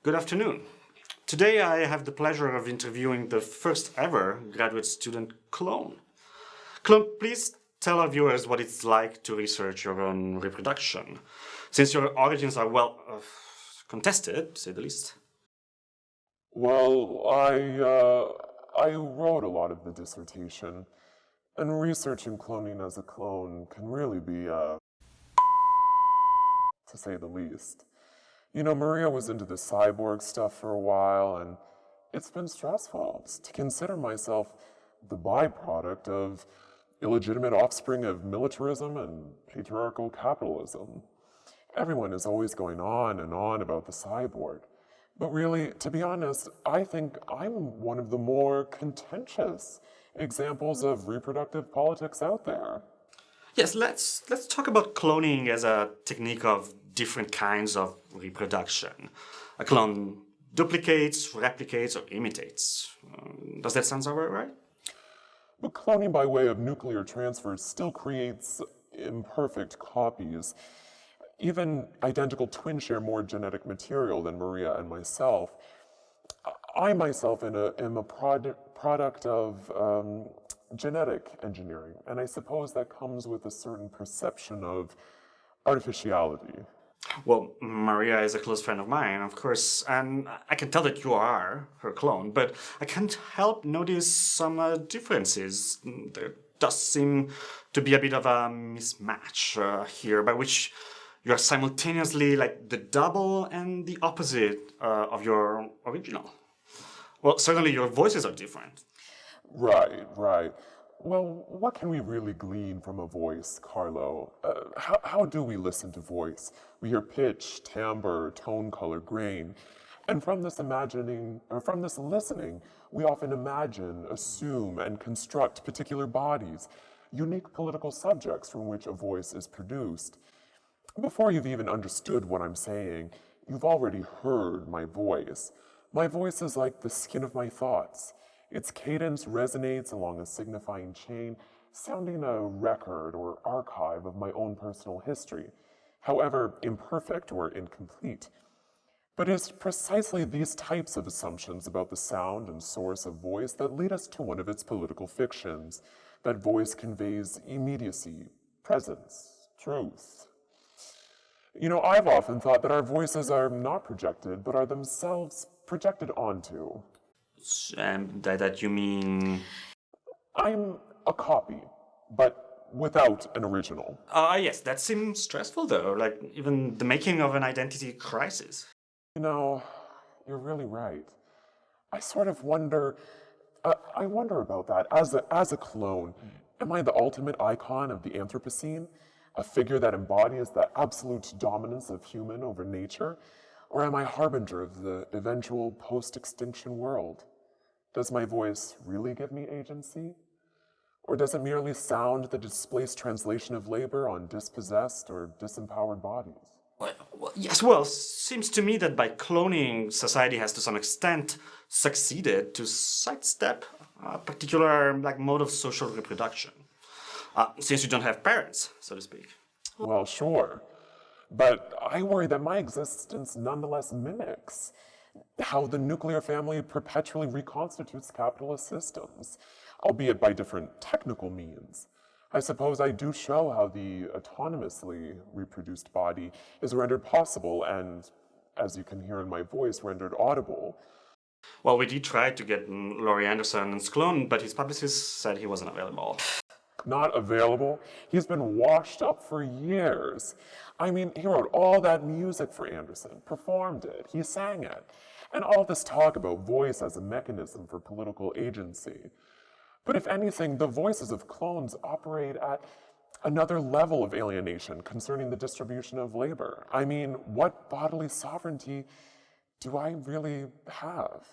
Good afternoon. Today I have the pleasure of interviewing the first ever graduate student clone. Clone, please tell our viewers what it's like to research your own reproduction, since your origins are well contested, to say the least. Well, I wrote a lot of the dissertation, and researching cloning as a clone can really be, to say the least. You know, Maria was into the cyborg stuff for a while, and it's been stressful to consider myself the byproduct of illegitimate offspring of militarism and patriarchal capitalism. Everyone is always going on and on about the cyborg. But really, to be honest, I think I'm one of the more contentious examples of reproductive politics out there. Yes, let's talk about cloning as a technique of different kinds of reproduction. A clone duplicates, replicates, or imitates. Does that sound about right? But cloning by way of nuclear transfer still creates imperfect copies. Even identical twins share more genetic material than Maria and myself. I myself am a product of genetic engineering, and I suppose that comes with a certain perception of artificiality. Well, Maria is a close friend of mine, of course, and I can tell that you are her clone, but I can't help notice some differences. There does seem to be a bit of a mismatch here, by which you're simultaneously like the double and the opposite of your original. Well, certainly your voices are different. Right. Well, what can we really glean from a voice, Carlo? How do we listen to voice? We hear pitch, timbre, tone, color, grain. And from this listening, we often imagine, assume, and construct particular bodies, unique political subjects from which a voice is produced. Before you've even understood what I'm saying, you've already heard my voice. My voice is like the skin of my thoughts. Its cadence resonates along a signifying chain, sounding a record or archive of my own personal history, however imperfect or incomplete. But it's precisely these types of assumptions about the sound and source of voice that lead us to one of its political fictions, that voice conveys immediacy, presence, truth. You know, I've often thought that our voices are not projected, but are themselves projected onto. That you mean? I'm a copy, but without an original. Yes, that seems stressful though, like even the making of an identity crisis. You know, you're really right. I sort of wonder, I wonder about that. As a clone, am I the ultimate icon of the Anthropocene? A figure that embodies the absolute dominance of human over nature? Or am I harbinger of the eventual post-extinction world? Does my voice really give me agency? Or does it merely sound the displaced translation of labor on dispossessed or disempowered bodies? Well, seems to me that by cloning, society has to some extent succeeded to sidestep a particular mode of social reproduction. Since you don't have parents, so to speak. Well, sure. But I worry that my existence nonetheless mimics how the nuclear family perpetually reconstitutes capitalist systems, albeit by different technical means. I suppose I do show how the autonomously reproduced body is rendered possible and, as you can hear in my voice, rendered audible. Well, we did try to get Laurie Anderson's clone, but his publicist said he wasn't available. Not available? He's been washed up for years. I mean, he wrote all that music for Anderson, performed it, he sang it, and all this talk about voice as a mechanism for political agency. But if anything, the voices of clones operate at another level of alienation concerning the distribution of labor. I mean, what bodily sovereignty do I really have?